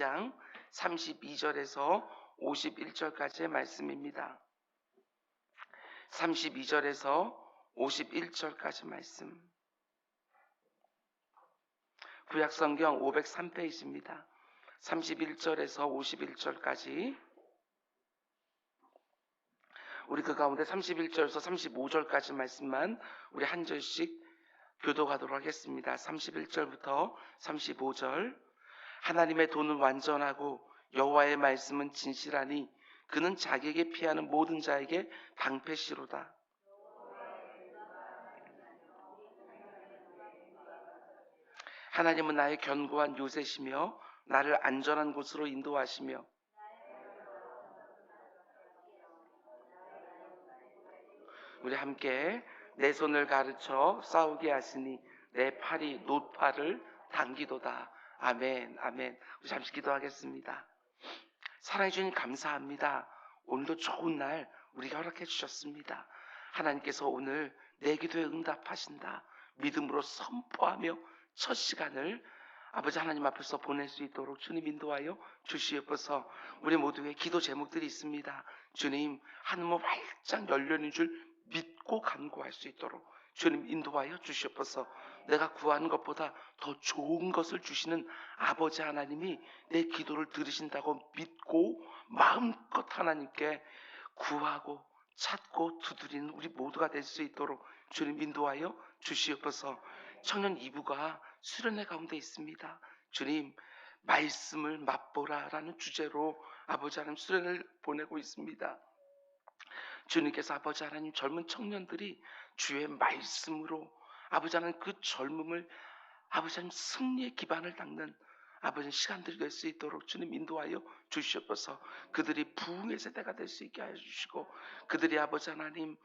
장 32절에서 51절까지의 말씀입니다. 32절에서 51절까지 말씀. 구약성경 503페이지입니다. 31절에서 51절까지. 우리 그 가운데 31절에서 35절까지 말씀만 우리 한 절씩 교독하도록 하겠습니다. 31절부터 35절. 하나님의 도는 완전하고 여호와의 말씀은 진실하니 그는 자기에게 피하는 모든 자에게 방패시로다. 하나님은 나의 견고한 요새시며 나를 안전한 곳으로 인도하시며 우리 함께 내 손을 가르쳐 싸우게 하시니 내 팔이 노팔을 당기도다. 아멘, 아멘. 우리 잠시 기도하겠습니다. 사랑해 주님 감사합니다. 오늘도 좋은 날 우리가 허락해 주셨습니다. 하나님께서 오늘 내 기도에 응답하신다. 믿음으로 선포하며 첫 시간을 아버지 하나님 앞에서 보낼 수 있도록 주님 인도하여 주시옵소서. 우리 모두의 기도 제목들이 있습니다. 주님, 하늘문 활짝 열려있는 줄 믿고 간구할 수 있도록 주님 인도하여 주시옵소서. 내가 구하는 것보다 더 좋은 것을 주시는 아버지 하나님이 내 기도를 들으신다고 믿고 마음껏 하나님께 구하고 찾고 두드리는 우리 모두가 될 수 있도록 주님 인도하여 주시옵소서. 청년 2부가 수련회 가운데 있습니다. 주님, 말씀을 맛보라라는 주제로 아버지 하나님 수련을 보내고 있습니다. 주님께서 아버지 하나님 젊은 청년들이 주의 말씀으로 아버지 하나님 그 젊음을 아버지 하나님 승리의 기반을 닦는 아버지 시간들이 될 수 있도록 주님 인도하여 주시옵소서. 그들이 부흥의 세대가 될 수 있게 하여 주시고 그들이 아버지 하나님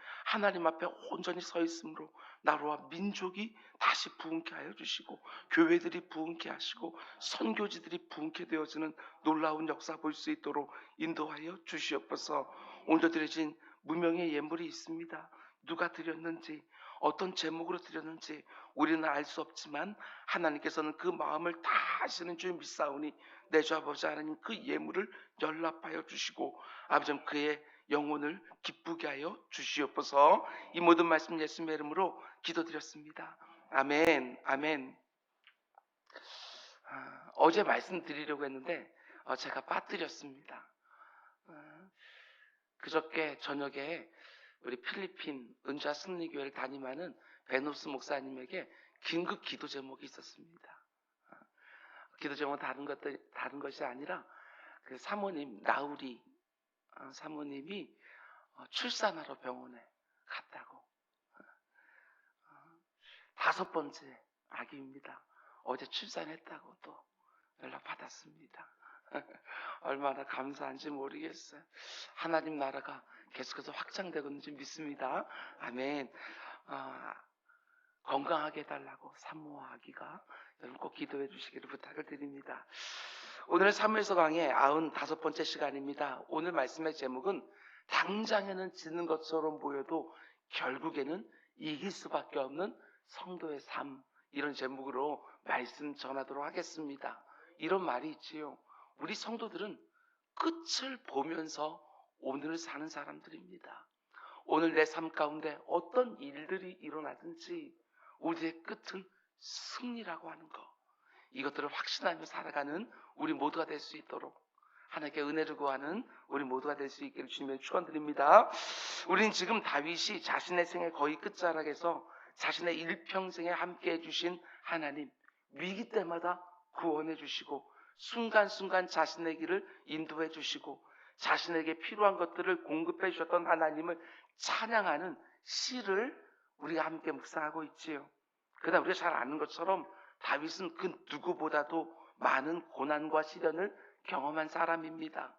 앞에 온전히 서 있으므로 나라와 민족이 다시 부흥케 하여 주시고 교회들이 부흥케 하시고 선교지들이 부흥케 되어지는 놀라운 역사 볼 수 있도록 인도하여 주시옵소서. 오늘 드려진 무명의 예물이 있습니다. 누가 드렸는지 어떤 제목으로 드렸는지 우리는 알 수 없지만 하나님께서는 그 마음을 다 아시는 줄 믿사오니 내 주 아버지 하나님 그 예물을 연락하여 주시고 아버지 그의 영혼을 기쁘게 하여 주시옵소서. 이 모든 말씀 예수님의 이름으로 기도드렸습니다. 아멘, 아멘. 어제 말씀드리려고 했는데 제가 빠뜨렸습니다. 그저께 저녁에 우리 필리핀 은좌 승리교회를 담임하는 베노스 목사님에게 긴급 기도 제목이 있었습니다. 기도 제목은 다른 것이 아니라 그 사모님 나우리 사모님이 출산하러 병원에 갔다고 5번째 아기입니다. 어제 출산했다고 또 연락 받았습니다. 얼마나 감사한지 모르겠어요. 하나님 나라가 계속해서 확장되고 있는지 믿습니다. 아멘. 건강하게 해달라고 산모와 아기가 여러분 꼭 기도해 주시기를 부탁을 드립니다. 오늘은 사무엘서 강의 95번째 시간입니다. 오늘 말씀의 제목은 당장에는 지는 것처럼 보여도 결국에는 이길 수밖에 없는 성도의 삶, 이런 제목으로 말씀 전하도록 하겠습니다. 이런 말이 있지요. 우리 성도들은 끝을 보면서 오늘을 사는 사람들입니다. 오늘 내 삶 가운데 어떤 일들이 일어나든지 우리의 끝은 승리라고 하는 것, 이것들을 확신하며 살아가는 우리 모두가 될 수 있도록 하나님께 은혜를 구하는 우리 모두가 될 수 있기를 주님의 축원드립니다. 우린 지금 다윗이 자신의 생의 거의 끝자락에서 자신의 일평생에 함께해 주신 하나님, 위기 때마다 구원해 주시고 순간순간 자신의 길을 인도해 주시고 자신에게 필요한 것들을 공급해 주셨던 하나님을 찬양하는 시를 우리가 함께 묵상하고 있지요. 그러나 우리가 잘 아는 것처럼 다윗은 그 누구보다도 많은 고난과 시련을 경험한 사람입니다.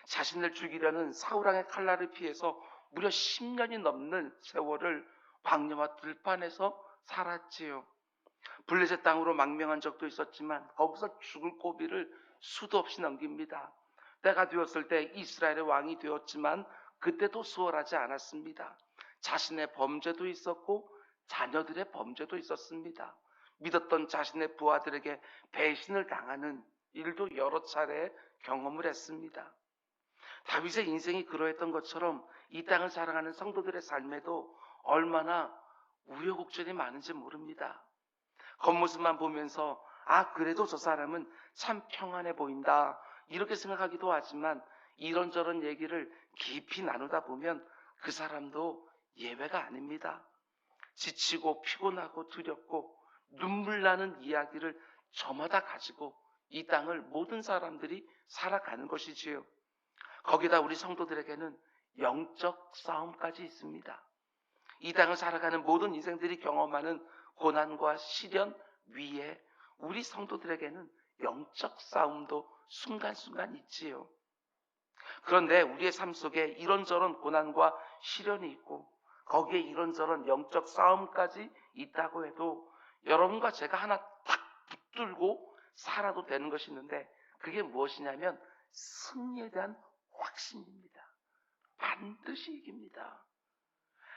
자신을 죽이려는 사울왕의 칼날을 피해서 무려 10년이 넘는 세월을 광야와 들판에서 살았지요. 블레셋 땅으로 망명한 적도 있었지만 거기서 죽을 고비를 수도 없이 넘깁니다. 때가 되었을 때 이스라엘의 왕이 되었지만 그때도 수월하지 않았습니다. 자신의 범죄도 있었고 자녀들의 범죄도 있었습니다. 믿었던 자신의 부하들에게 배신을 당하는 일도 여러 차례 경험을 했습니다. 다윗의 인생이 그러했던 것처럼 이 땅을 살아가는 성도들의 삶에도 얼마나 우여곡절이 많은지 모릅니다. 겉모습만 보면서 그래도 저 사람은 참 평안해 보인다 이렇게 생각하기도 하지만 이런저런 얘기를 깊이 나누다 보면 그 사람도 예외가 아닙니다. 지치고 피곤하고 두렵고 눈물 나는 이야기를 저마다 가지고 이 땅을 모든 사람들이 살아가는 것이지요. 거기다 우리 성도들에게는 영적 싸움까지 있습니다. 이 땅을 살아가는 모든 인생들이 경험하는 고난과 시련 위에 우리 성도들에게는 영적 싸움도 순간순간 있지요. 그런데 우리의 삶 속에 이런저런 고난과 시련이 있고 거기에 이런저런 영적 싸움까지 있다고 해도 여러분과 제가 하나 딱 붙들고 살아도 되는 것이 있는데 그게 무엇이냐면 승리에 대한 확신입니다. 반드시 이깁니다.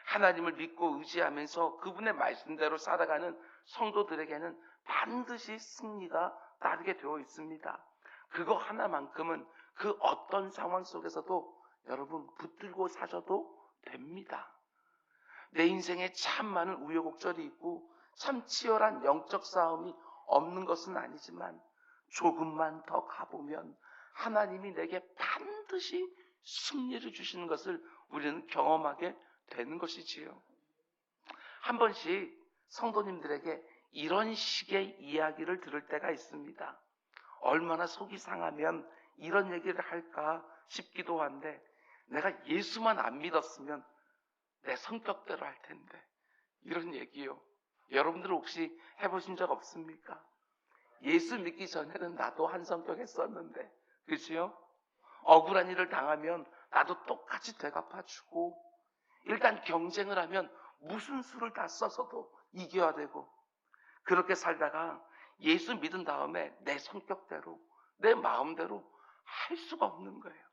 하나님을 믿고 의지하면서 그분의 말씀대로 살아가는 성도들에게는 반드시 승리가 따르게 되어 있습니다. 그거 하나만큼은 그 어떤 상황 속에서도 여러분 붙들고 사셔도 됩니다. 내 인생에 참 많은 우여곡절이 있고 참 치열한 영적 싸움이 없는 것은 아니지만 조금만 더 가보면 하나님이 내게 반드시 승리를 주시는 것을 우리는 경험하게 되는 것이지요. 한 번씩 성도님들에게 이런 식의 이야기를 들을 때가 있습니다. 얼마나 속이 상하면 이런 얘기를 할까 싶기도 한데 내가 예수만 안 믿었으면 내 성격대로 할 텐데 이런 얘기요. 여러분들 혹시 해보신 적 없습니까? 예수 믿기 전에는 나도 한 성격 했었는데 그렇지요? 억울한 일을 당하면 나도 똑같이 되갚아주고 일단 경쟁을 하면 무슨 수를 다 써서도 이겨야 되고 그렇게 살다가 예수 믿은 다음에 내 성격대로 내 마음대로 할 수가 없는 거예요.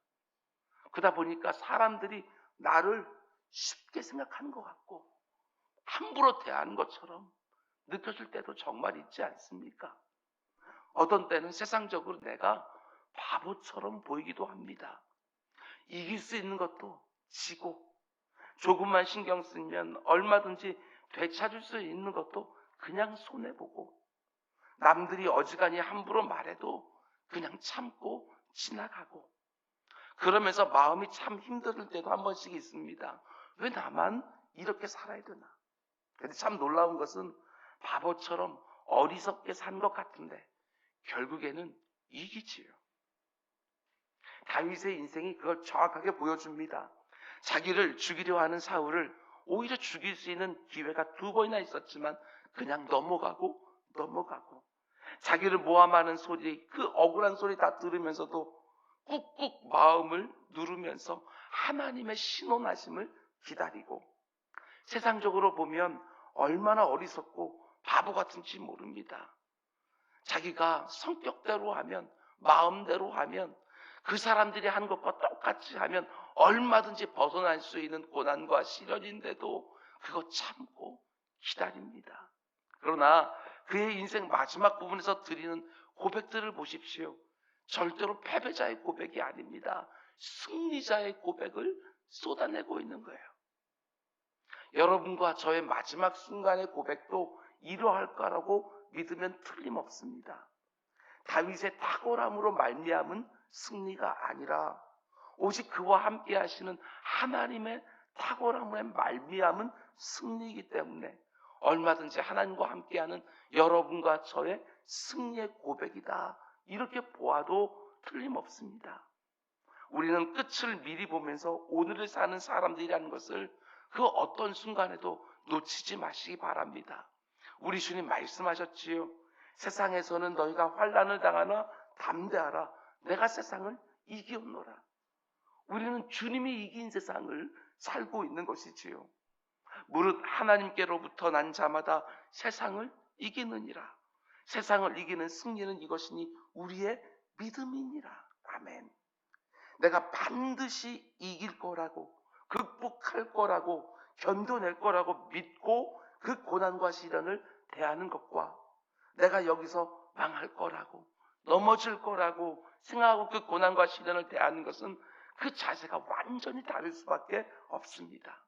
그러다 보니까 사람들이 나를 쉽게 생각하는 것 같고 함부로 대하는 것처럼 느껴질 때도 정말 있지 않습니까? 어떤 때는 세상적으로 내가 바보처럼 보이기도 합니다. 이길 수 있는 것도 지고 조금만 신경 쓰면 얼마든지 되찾을 수 있는 것도 그냥 손해보고 남들이 어지간히 함부로 말해도 그냥 참고 지나가고 그러면서 마음이 참 힘들 때도 한 번씩 있습니다. 왜 나만 이렇게 살아야 되나? 근데 참 놀라운 것은 바보처럼 어리석게 산 것 같은데 결국에는 이기지요. 다윗의 인생이 그걸 정확하게 보여줍니다. 자기를 죽이려 하는 사울을 오히려 죽일 수 있는 기회가 2번이나 있었지만 그냥 넘어가고 자기를 모함하는 소리, 그 억울한 소리 다 들으면서도 꾹꾹 마음을 누르면서 하나님의 신원하심을 기다리고 세상적으로 보면 얼마나 어리석고 바보 같은지 모릅니다. 자기가 성격대로 하면 마음대로 하면 그 사람들이 한 것과 똑같이 하면 얼마든지 벗어날 수 있는 고난과 시련인데도 그거 참고 기다립니다. 그러나 그의 인생 마지막 부분에서 드리는 고백들을 보십시오. 절대로 패배자의 고백이 아닙니다. 승리자의 고백을 쏟아내고 있는 거예요. 여러분과 저의 마지막 순간의 고백도 이러할 거라고 믿으면 틀림없습니다. 다윗의 탁월함으로 말미암은 승리가 아니라 오직 그와 함께 하시는 하나님의 탁월함에 말미암은 승리이기 때문에 얼마든지 하나님과 함께하는 여러분과 저의 승리의 고백이다. 이렇게 보아도 틀림없습니다. 우리는 끝을 미리 보면서 오늘을 사는 사람들이라는 것을 그 어떤 순간에도 놓치지 마시기 바랍니다. 우리 주님 말씀하셨지요. 세상에서는 너희가 환난을 당하나 담대하라. 내가 세상을 이기었노라. 우리는 주님이 이긴 세상을 살고 있는 것이지요. 무릇 하나님께로부터 난 자마다 세상을 이기느니라. 세상을 이기는 승리는 이것이니 우리의 믿음이니라. 아멘. 내가 반드시 이길 거라고, 극복할 거라고, 견뎌낼 거라고 믿고 그 고난과 시련을 대하는 것과 내가 여기서 망할 거라고, 넘어질 거라고 생각하고 그 고난과 시련을 대하는 것은 그 자세가 완전히 다를 수밖에 없습니다.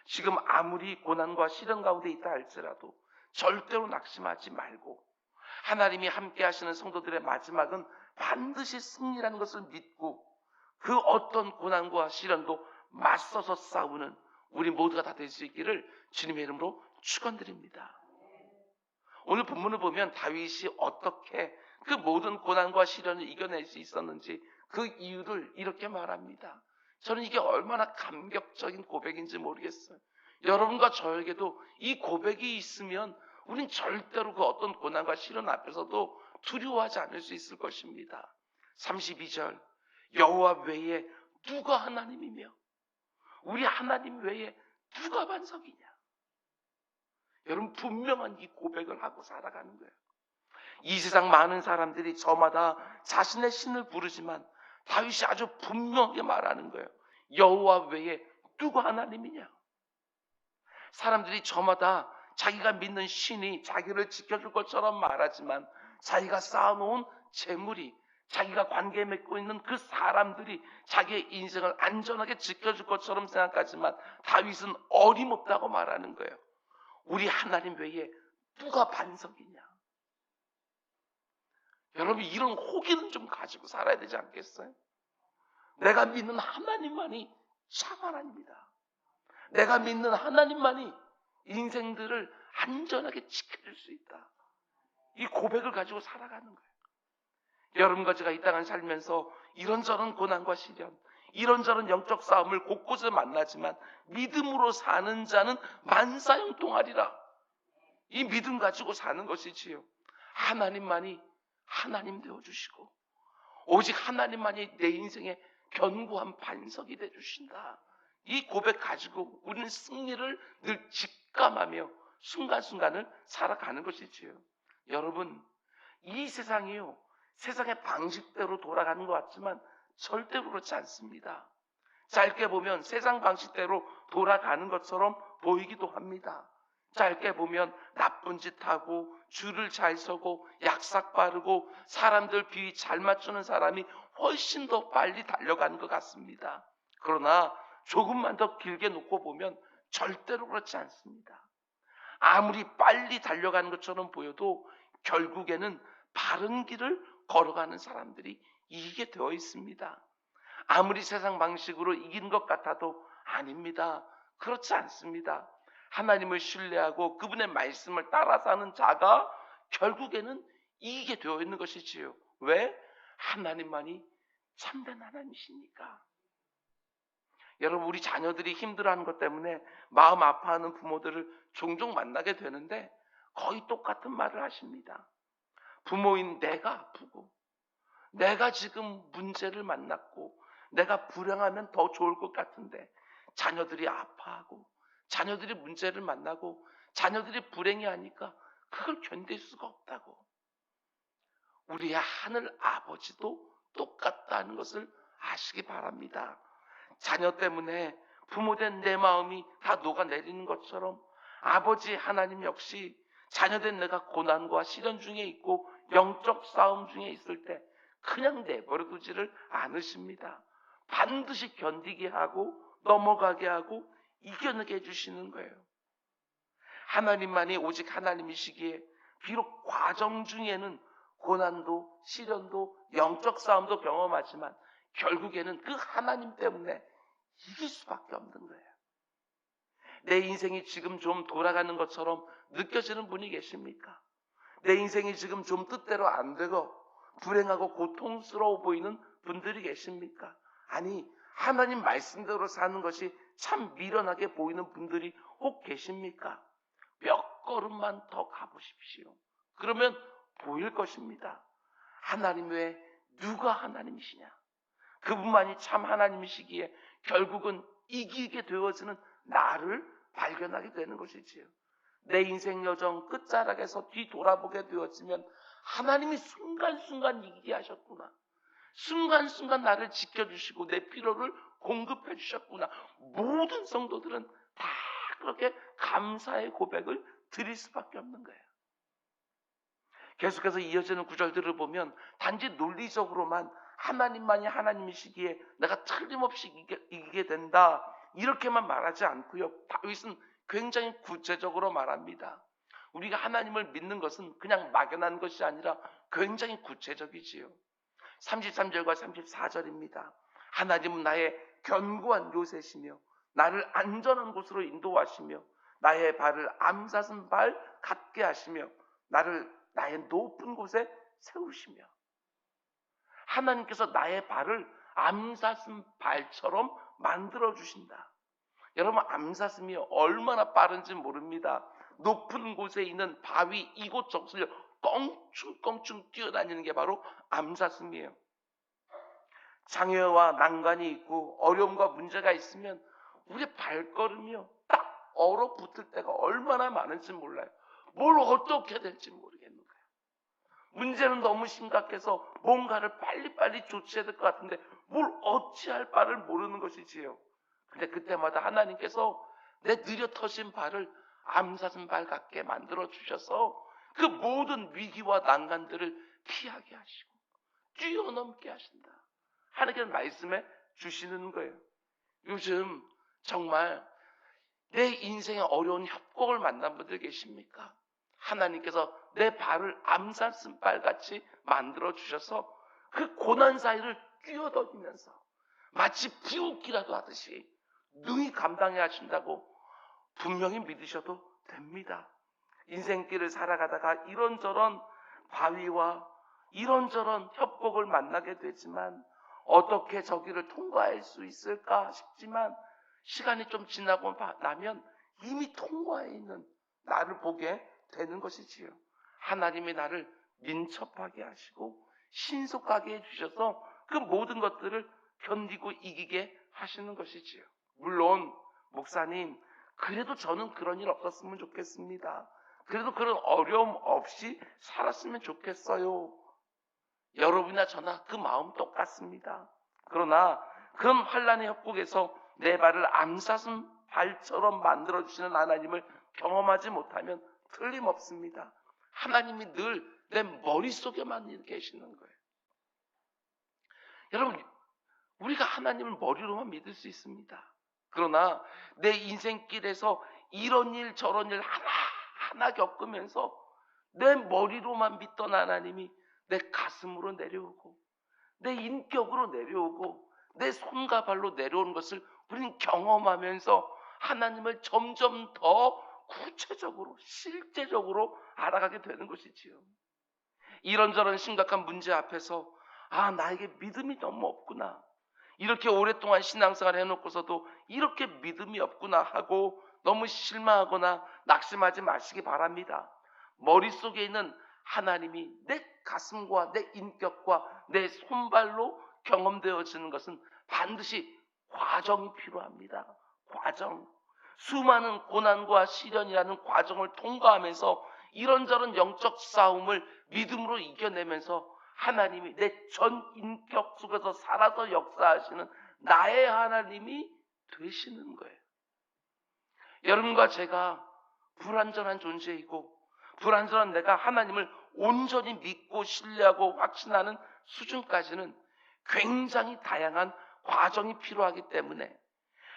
지금 아무리 고난과 시련 가운데 있다 할지라도 절대로 낙심하지 말고, 하나님이 함께 하시는 성도들의 마지막은 반드시 승리라는 것을 믿고 그 어떤 고난과 시련도 맞서서 싸우는 우리 모두가 다 될 수 있기를 주님의 이름으로 축원드립니다. 오늘 본문을 보면 다윗이 어떻게 그 모든 고난과 시련을 이겨낼 수 있었는지 그 이유를 이렇게 말합니다. 저는 이게 얼마나 감격적인 고백인지 모르겠어요. 여러분과 저에게도 이 고백이 있으면 우린 절대로 그 어떤 고난과 시련 앞에서도 두려워하지 않을 수 있을 것입니다. 32절, 여호와 외에 누가 하나님이며 우리 하나님 외에 누가 반석이냐. 여러분, 분명한 이 고백을 하고 살아가는 거예요. 이 세상 많은 사람들이 저마다 자신의 신을 부르지만 다윗이 아주 분명하게 말하는 거예요. 여호와 외에 누가 하나님이냐. 사람들이 저마다 자기가 믿는 신이 자기를 지켜줄 것처럼 말하지만 자기가 쌓아놓은 재물이, 자기가 관계 맺고 있는 그 사람들이 자기의 인생을 안전하게 지켜줄 것처럼 생각하지만 다윗은 어림없다고 말하는 거예요. 우리 하나님 외에 누가 반석이냐. 여러분, 이런 호기는 좀 가지고 살아야 되지 않겠어요? 내가 믿는 하나님만이 참 하나님이다. 내가 믿는 하나님만이 인생들을 안전하게 지켜줄 수 있다. 이 고백을 가지고 살아가는 거예요. 여러분과 제가 이 땅을 살면서 이런저런 고난과 시련, 이런저런 영적 싸움을 곳곳에 만나지만 믿음으로 사는 자는 만사형통하리라. 이 믿음 가지고 사는 것이지요. 하나님만이 하나님 되어주시고 오직 하나님만이 내 인생의 견고한 반석이 되어주신다. 이 고백 가지고 우리는 승리를 늘 직감하며 순간순간을 살아가는 것이지요. 여러분, 이 세상이요, 세상의 방식대로 돌아가는 것 같지만 절대로 그렇지 않습니다. 짧게 보면 세상 방식대로 돌아가는 것처럼 보이기도 합니다. 짧게 보면 나쁜 짓 하고 줄을 잘 서고 약삭 빠르고 사람들 비위 잘 맞추는 사람이 훨씬 더 빨리 달려가는 것 같습니다. 그러나 조금만 더 길게 놓고 보면 절대로 그렇지 않습니다. 아무리 빨리 달려가는 것처럼 보여도 결국에는 바른 길을 걸어가는 사람들이 이기게 되어 있습니다. 아무리 세상 방식으로 이긴 것 같아도 아닙니다. 그렇지 않습니다. 하나님을 신뢰하고 그분의 말씀을 따라 사는 자가 결국에는 이기게 되어 있는 것이지요. 왜? 하나님만이 참된 하나님이시니까. 여러분, 우리 자녀들이 힘들어하는 것 때문에 마음 아파하는 부모들을 종종 만나게 되는데 거의 똑같은 말을 하십니다. 부모인 내가 아프고 내가 지금 문제를 만났고 내가 불행하면 더 좋을 것 같은데 자녀들이 아파하고 자녀들이 문제를 만나고 자녀들이 불행해하니까 그걸 견딜 수가 없다고. 우리의 하늘 아버지도 똑같다는 것을 아시기 바랍니다. 자녀 때문에 부모된 내 마음이 다 녹아내리는 것처럼 아버지 하나님 역시 자녀된 내가 고난과 시련 중에 있고 영적 싸움 중에 있을 때 그냥 내버려 두지를 않으십니다. 반드시 견디게 하고 넘어가게 하고 이겨내게 해주시는 거예요. 하나님만이 오직 하나님이시기에 비록 과정 중에는 고난도 시련도 영적 싸움도 경험하지만 결국에는 그 하나님 때문에 이길 수밖에 없는 거예요. 내 인생이 지금 좀 돌아가는 것처럼 느껴지는 분이 계십니까? 내 인생이 지금 좀 뜻대로 안 되고 불행하고 고통스러워 보이는 분들이 계십니까? 아니, 하나님 말씀대로 사는 것이 참 미련하게 보이는 분들이 혹 계십니까? 몇 걸음만 더 가보십시오. 그러면 보일 것입니다. 하나님 외에 누가 하나님이시냐? 그분만이 참 하나님이시기에 결국은 이기게 되어지는 나를 발견하게 되는 것이지요. 내 인생 여정 끝자락에서 뒤돌아보게 되어지면 하나님이 순간순간 이기게 하셨구나. 순간순간 나를 지켜주시고 내 필요를 공급해 주셨구나. 모든 성도들은 다 그렇게 감사의 고백을 드릴 수밖에 없는 거예요. 계속해서 이어지는 구절들을 보면 단지 논리적으로만 하나님만이 하나님이시기에 내가 틀림없이 이기게 된다, 이렇게만 말하지 않고요. 다윗은 굉장히 구체적으로 말합니다. 우리가 하나님을 믿는 것은 그냥 막연한 것이 아니라 굉장히 구체적이지요. 33절과 34절입니다. 하나님은 나의 견고한 요새시며 나를 안전한 곳으로 인도하시며 나의 발을 암사슴 발 같게 하시며 나를 나의 높은 곳에 세우시며, 하나님께서 나의 발을 암사슴 발처럼 만들어 주신다. 여러분, 암사슴이 얼마나 빠른지 모릅니다. 높은 곳에 있는 바위 이곳저곳을 껑충껑충 뛰어다니는 게 바로 암사슴이에요. 장애와 난관이 있고 어려움과 문제가 있으면 우리 발걸음이요 딱 얼어붙을 때가 얼마나 많은지 몰라요. 뭘 어떻게 될지 모르겠는 거예요. 문제는 너무 심각해서 뭔가를 빨리빨리 조치해야 될 것 같은데 뭘 어찌할 바를 모르는 것이지요. 근데 그때마다 하나님께서 내 느려 터진 발을 암사슴 발 같게 만들어 주셔서 그 모든 위기와 난간들을 피하게 하시고 뛰어넘게 하신다. 하나님께서 말씀해 주시는 거예요. 요즘 정말 내 인생에 어려운 협곡을 만난 분들 계십니까? 하나님께서 내 발을 암사슴발 같이 만들어 주셔서 그 고난 사이를 뛰어다니면서 마치 비웃기라도 하듯이 능히 감당해 하신다고 분명히 믿으셔도 됩니다. 인생길을 살아가다가 이런저런 바위와 이런저런 협곡을 만나게 되지만 어떻게 저기를 통과할 수 있을까 싶지만 시간이 좀 지나고 나면 이미 통과해 있는 나를 보게 되는 것이지요. 하나님이 나를 민첩하게 하시고 신속하게 해주셔서 그 모든 것들을 견디고 이기게 하시는 것이지요. 물론 목사님, 그래도 저는 그런 일 없었으면 좋겠습니다. 그래도 그런 어려움 없이 살았으면 좋겠어요. 여러분이나 저나 그 마음 똑같습니다. 그러나 그런 환난의 협곡에서 내 발을 암사슴 발처럼 만들어주시는 하나님을 경험하지 못하면 틀림없습니다. 하나님이 늘 내 머릿속에만 계시는 거예요. 여러분, 우리가 하나님을 머리로만 믿을 수 있습니다. 그러나 내 인생길에서 이런 일 저런 일 하나하나 겪으면서 내 머리로만 믿던 하나님이 내 가슴으로 내려오고 내 인격으로 내려오고 내 손과 발로 내려오는 것을 우리는 경험하면서 하나님을 점점 더 구체적으로 실제적으로 알아가게 되는 것이지요. 이런저런 심각한 문제 앞에서 나에게 믿음이 너무 없구나, 이렇게 오랫동안 신앙생활을 해놓고서도 이렇게 믿음이 없구나 하고 너무 실망하거나 낙심하지 마시기 바랍니다. 머릿속에 있는 하나님이 내 가슴과 내 인격과 내 손발로 경험되어지는 것은 반드시 과정이 필요합니다. 과정. 수많은 고난과 시련이라는 과정을 통과하면서 이런저런 영적 싸움을 믿음으로 이겨내면서 하나님이 내 전 인격 속에서 살아서 역사하시는 나의 하나님이 되시는 거예요. 여러분과 제가 불완전한 존재이고 불완전한 내가 하나님을 온전히 믿고 신뢰하고 확신하는 수준까지는 굉장히 다양한 과정이 필요하기 때문에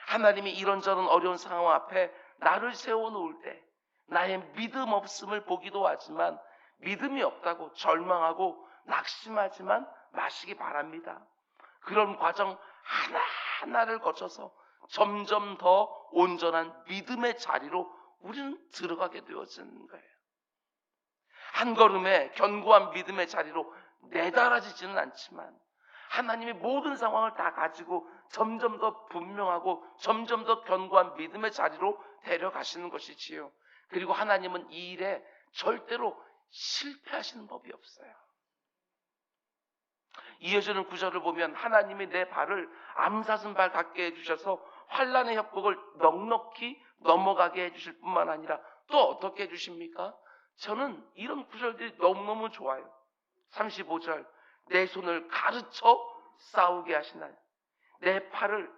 하나님이 이런저런 어려운 상황 앞에 나를 세워놓을 때 나의 믿음 없음을 보기도 하지만 믿음이 없다고 절망하고 낙심하지만 마시기 바랍니다. 그런 과정 하나하나를 거쳐서 점점 더 온전한 믿음의 자리로 우리는 들어가게 되어지는 거예요. 한 걸음에 견고한 믿음의 자리로 내달아지지는 않지만 하나님의 모든 상황을 다 가지고 점점 더 분명하고 점점 더 견고한 믿음의 자리로 데려가시는 것이지요. 그리고 하나님은 이 일에 절대로 실패하시는 법이 없어요. 이어지는 구절을 보면 하나님이 내 발을 암사슴 발 같게 해주셔서 환난의 협곡을 넉넉히 넘어가게 해주실 뿐만 아니라 또 어떻게 해주십니까? 저는 이런 구절들이 너무너무 좋아요. 35절, 내 손을 가르쳐 싸우게 하시나요? 내 팔을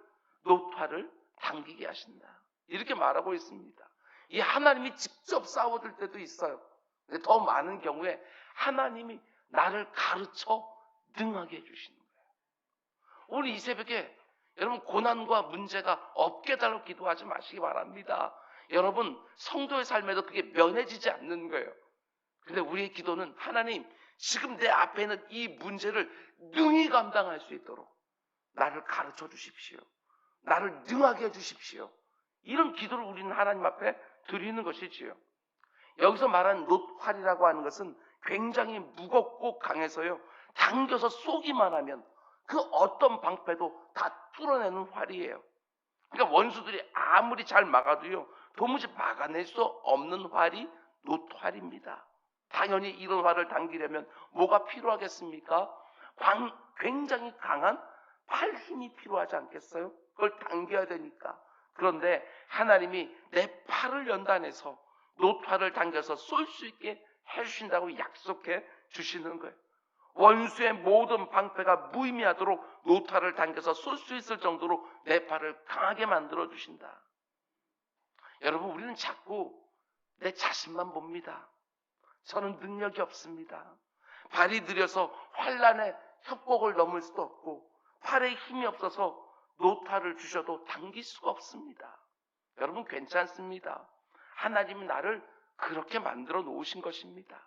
노팔을 당기게 하신다. 이렇게 말하고 있습니다. 이 하나님이 직접 싸워줄 때도 있어요. 근데 더 많은 경우에 하나님이 나를 가르쳐 능하게 해주시는 거예요. 오늘 이 새벽에 여러분 고난과 문제가 없게 달라고 기도하지 마시기 바랍니다. 여러분 성도의 삶에도 그게 면해지지 않는 거예요. 그런데 우리의 기도는 하나님 지금 내 앞에 있는 이 문제를 능히 감당할 수 있도록 나를 가르쳐 주십시오. 나를 능하게 해주십시오. 이런 기도를 우리는 하나님 앞에 드리는 것이지요. 여기서 말하는 놋활이라고 하는 것은 굉장히 무겁고 강해서요, 당겨서 쏘기만 하면 그 어떤 방패도 다 뚫어내는 활이에요. 그러니까 원수들이 아무리 잘 막아도요, 도무지 막아낼 수 없는 활이 놋활입니다. 당연히 이런 활을 당기려면 뭐가 필요하겠습니까? 굉장히 강한 팔 힘이 필요하지 않겠어요? 그걸 당겨야 되니까. 그런데 하나님이 내 팔을 연단해서 놋활을 당겨서 쏠 수 있게 해주신다고 약속해 주시는 거예요. 원수의 모든 방패가 무의미하도록 놋활을 당겨서 쏠 수 있을 정도로 내 팔을 강하게 만들어 주신다. 여러분, 우리는 자꾸 내 자신만 봅니다. 저는 능력이 없습니다. 발이 느려서 환란의 협곡을 넘을 수도 없고, 팔에 힘이 없어서 놋활을 주셔도 당길 수가 없습니다. 여러분, 괜찮습니다. 하나님이 나를 그렇게 만들어 놓으신 것입니다.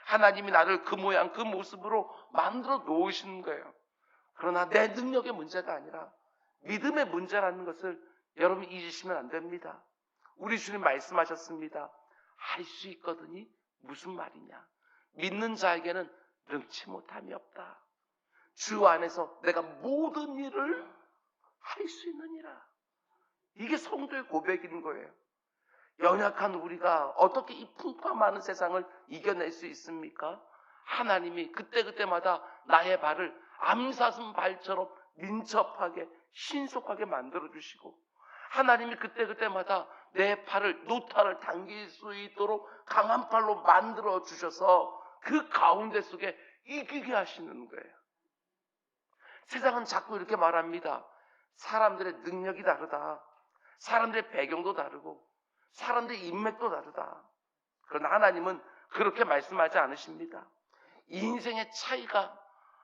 하나님이 나를 그 모양 그 모습으로 만들어 놓으신 거예요. 그러나 내 능력의 문제가 아니라 믿음의 문제라는 것을 여러분 잊으시면 안 됩니다. 우리 주님 말씀하셨습니다. 할 수 있거든이 무슨 말이냐? 믿는 자에게는 능치 못함이 없다. 주 안에서 내가 모든 일을 할 수 있느니라. 이게 성도의 고백인 거예요. 연약한 우리가 어떻게 이 풍파 많은 세상을 이겨낼 수 있습니까? 하나님이 그때그때마다 나의 발을 암사슴 발처럼 민첩하게 신속하게 만들어주시고, 하나님이 그때그때마다 내 팔을 놋활을 당길 수 있도록 강한 팔로 만들어주셔서 그 가운데 속에 이기게 하시는 거예요. 세상은 자꾸 이렇게 말합니다. 사람들의 능력이 다르다. 사람들의 배경도 다르고 사람들의 인맥도 다르다. 그러나 하나님은 그렇게 말씀하지 않으십니다. 인생의 차이가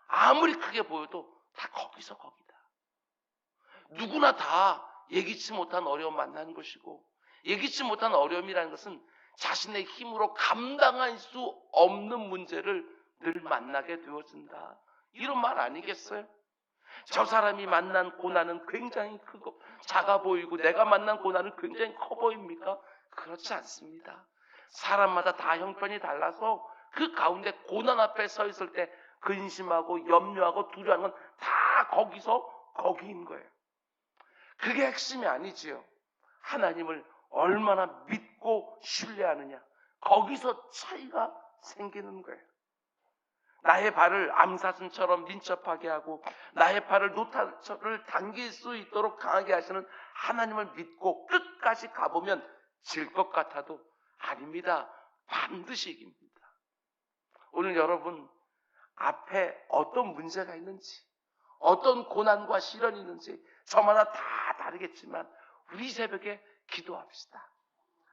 아무리 크게 보여도 다 거기서 거기다. 누구나 다 예기치 못한 어려움 만나는 것이고, 예기치 못한 어려움이라는 것은 자신의 힘으로 감당할 수 없는 문제를 늘 만나게 되어진다. 이런 말 아니겠어요? 저 사람이 만난 고난은 굉장히 크고 작아 보이고 내가 만난 고난은 굉장히 커 보입니까? 그렇지 않습니다. 사람마다 다 형편이 달라서 그 가운데 고난 앞에 서 있을 때 근심하고 염려하고 두려워하는 건 다 거기서 거기인 거예요. 그게 핵심이 아니지요. 하나님을 얼마나 믿고 신뢰하느냐, 거기서 차이가 생기는 거예요. 나의 발을 암사슴처럼 민첩하게 하고 나의 팔을 놋활을 당길 수 있도록 강하게 하시는 하나님을 믿고 끝까지 가보면 질 것 같아도 아닙니다. 반드시 이깁니다. 오늘 여러분 앞에 어떤 문제가 있는지, 어떤 고난과 시련이 있는지 저마다 다 다르겠지만 우리 새벽에 기도합시다.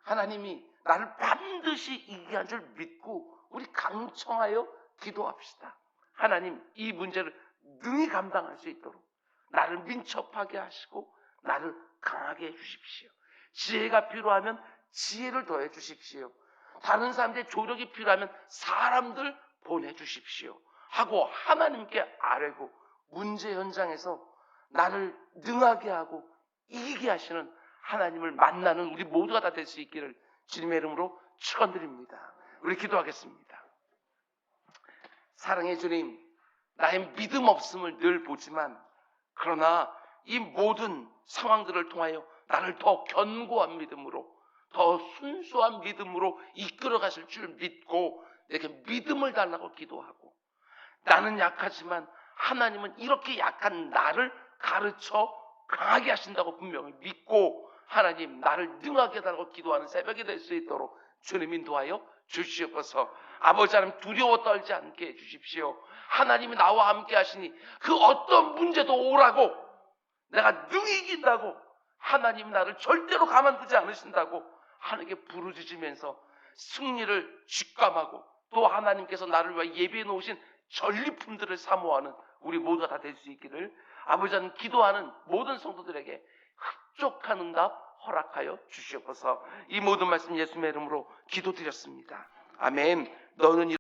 하나님이 나를 반드시 이기게 한 줄 믿고 우리 강청하여 기도합시다. 하나님, 이 문제를 능히 감당할 수 있도록 나를 민첩하게 하시고 나를 강하게 해주십시오. 지혜가 필요하면 지혜를 더해 주십시오. 다른 사람들의 조력이 필요하면 사람들 보내주십시오 하고 하나님께 아뢰고 문제 현장에서 나를 능하게 하고 이기게 하시는 하나님을 만나는 우리 모두가 다 될 수 있기를 주님의 이름으로 축원드립니다. 우리 기도하겠습니다. 사랑의 주님, 나의 믿음 없음을 늘 보지만 그러나 이 모든 상황들을 통하여 나를 더 견고한 믿음으로, 더 순수한 믿음으로 이끌어 가실 줄 믿고 내게 믿음을 달라고 기도하고, 나는 약하지만 하나님은 이렇게 약한 나를 가르쳐 강하게 하신다고 분명히 믿고 하나님 나를 능하게 해달라고 기도하는 새벽이 될 수 있도록 주님 인도하여 주시옵소서. 아버지 하나님, 두려워 떨지 않게 해주십시오. 하나님이 나와 함께 하시니 그 어떤 문제도 오라고, 내가 능히 이긴다고, 하나님이 나를 절대로 가만두지 않으신다고 하나님께 부르짖으면서 승리를 직감하고 또 하나님께서 나를 위해 예비해 놓으신 전리품들을 사모하는 우리 모두가 다 될 수 있기를 아버지 하나님 기도하는 모든 성도들에게 흡족한 응답 허락하여 주시옵소서. 이 모든 말씀 예수님의 이름으로 기도드렸습니다. 아멘. 너는